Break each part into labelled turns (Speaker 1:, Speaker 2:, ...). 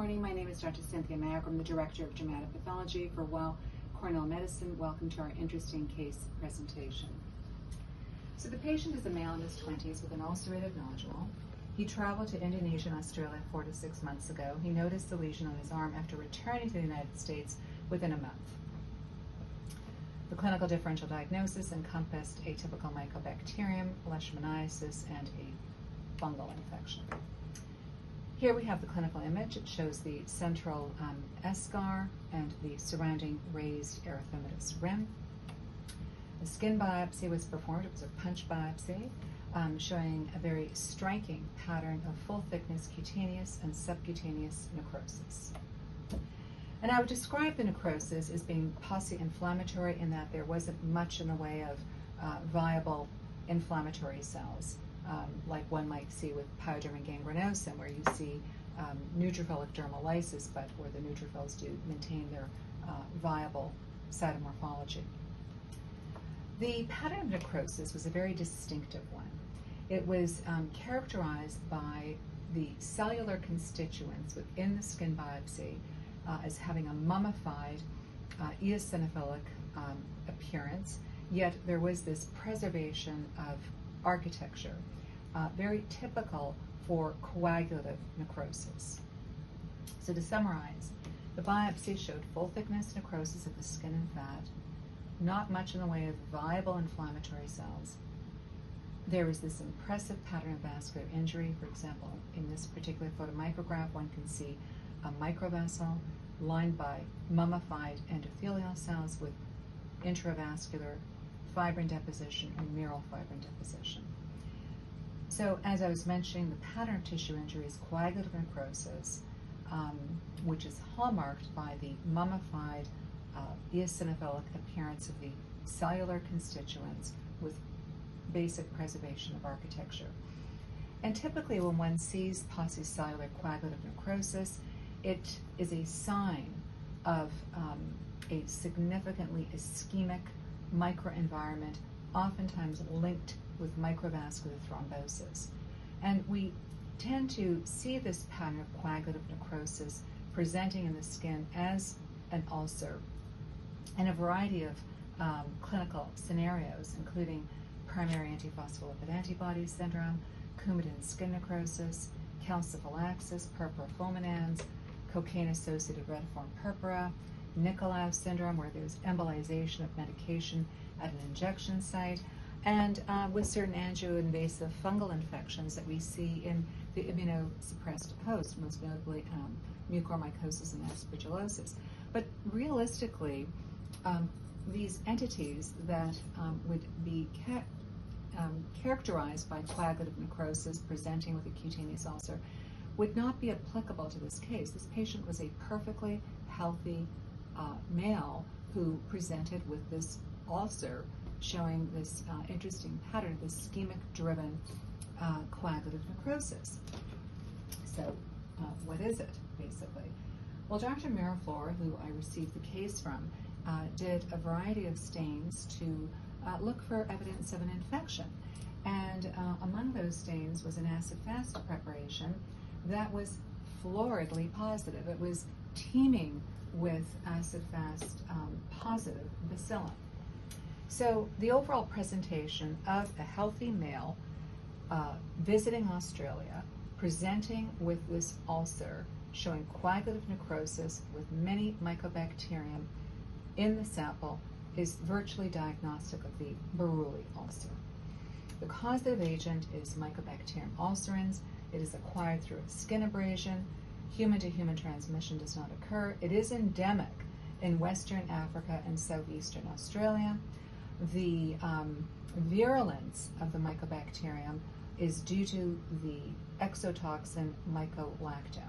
Speaker 1: morning. My name is Dr. Cynthia Mack. I'm the Director of Dermatopathology for Weill Cornell Medicine. Welcome to our interesting case presentation. So the patient is a male in his 20s with an ulcerative nodule. He traveled to Indonesia and Australia 4 to 6 months ago. He noticed the lesion on his arm after returning to the United States within a month. The clinical differential diagnosis encompassed atypical mycobacterium, leishmaniasis, and a fungal infection. Here we have the clinical image. It shows the central eschar and the surrounding raised erythematous rim. A skin biopsy was performed. It was a punch biopsy showing a very striking pattern of full thickness cutaneous and subcutaneous necrosis. And I would describe the necrosis as being post-inflammatory in that there wasn't much in the way of viable inflammatory cells, like one might see with pyoderma gangrenosum, where you see neutrophilic dermolysis, but where the neutrophils do maintain their viable cytomorphology. The pattern of necrosis was a very distinctive one. It was characterized by the cellular constituents within the skin biopsy as having a mummified eosinophilic appearance, yet there was this preservation of architecture, very typical for coagulative necrosis. So to summarize, the biopsy showed full thickness necrosis of the skin and fat, not much in the way of viable inflammatory cells. There was this impressive pattern of vascular injury. For example, in this particular photomicrograph, one can see a microvessel lined by mummified endothelial cells with intravascular fibrin deposition and mural fibrin deposition. So as I was mentioning, the pattern of tissue injury is coagulative necrosis, which is hallmarked by the mummified eosinophilic appearance of the cellular constituents with basic preservation of architecture. And typically when one sees paucicellular coagulative necrosis, it is a sign of a significantly ischemic microenvironment, oftentimes linked with microvascular thrombosis. And we tend to see this pattern of coagulative necrosis presenting in the skin as an ulcer in a variety of clinical scenarios, including primary antiphospholipid antibody syndrome, Coumadin skin necrosis, calciphylaxis, purpura fulminans, cocaine-associated retiform purpura, Nicolau syndrome, where there's embolization of medication at an injection site, and with certain angioinvasive fungal infections that we see in the immunosuppressed host, most notably mucormycosis and aspergillosis. But realistically, these entities that would be characterized by coagulative necrosis presenting with a cutaneous ulcer would not be applicable to this case. This patient was a perfectly healthy male who presented with this ulcer showing this interesting pattern, this ischemic-driven coagulative necrosis. So what is it, basically? Well, Dr. Miraflor, who I received the case from, did a variety of stains to look for evidence of an infection. And among those stains was an acid-fast preparation that was floridly positive. It was teeming with acid-fast positive bacillin. So the overall presentation of a healthy male visiting Australia, presenting with this ulcer, showing coagulative necrosis with many mycobacterium in the sample, is virtually diagnostic of the Buruli ulcer. The causative agent is Mycobacterium ulcerans. It is acquired through a skin abrasion. Human-to-human transmission does not occur. It is endemic in Western Africa and Southeastern Australia. The virulence of the Mycobacterium is due to the exotoxin mycolactin.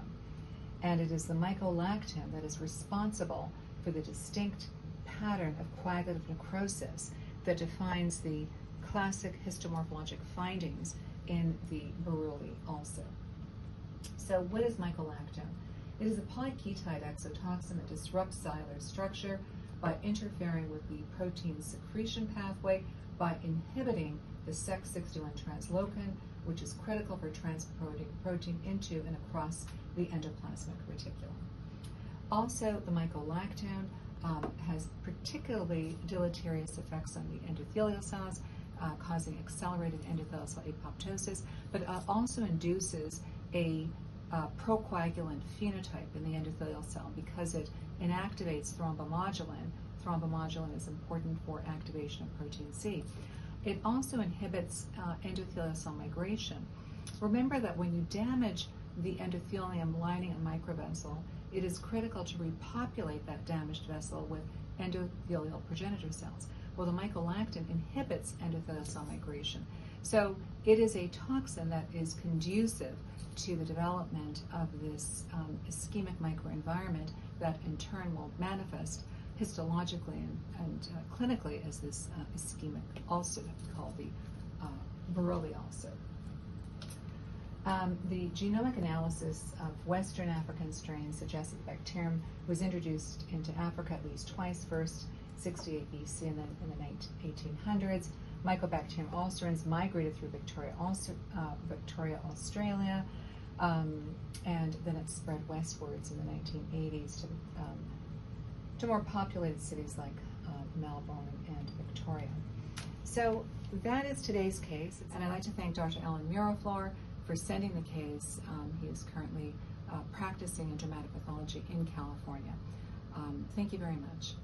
Speaker 1: And it is the mycolactin that is responsible for the distinct pattern of coagulative necrosis that defines the classic histomorphologic findings in the Buruli ulcer. So what is mycolactin? It is a polyketide exotoxin that disrupts cellular structure by interfering with the protein secretion pathway by inhibiting the Sec61 translocin, which is critical for transporting protein into and across the endoplasmic reticulum. Also, the mycolactone has particularly deleterious effects on the endothelial cells, causing accelerated endothelial cell apoptosis, but also induces a procoagulant phenotype in the endothelial cell because it inactivates thrombomodulin. Thrombomodulin is important for activation of protein C. It also inhibits endothelial cell migration. Remember that when you damage the endothelium lining a microvessel, it is critical to repopulate that damaged vessel with endothelial progenitor cells. Well, the mycolactin inhibits endothelial cell migration. So it is a toxin that is conducive to the development of this ischemic microenvironment that in turn will manifest histologically and clinically as this ischemic ulcer that we call the Buruli ulcer. The genomic analysis of Western African strains suggests that the bacterium was introduced into Africa at least twice, first 68 BC and then in the 1800s. Mycobacterium ulcerans migrated through Victoria, Australia, and then it spread westwards in the 1980s to more populated cities like Melbourne and Victoria. So that is today's case, and I'd like to thank Dr. Alan Miraflor for sending the case. He is currently practicing in dermatopathology in California. Thank you very much.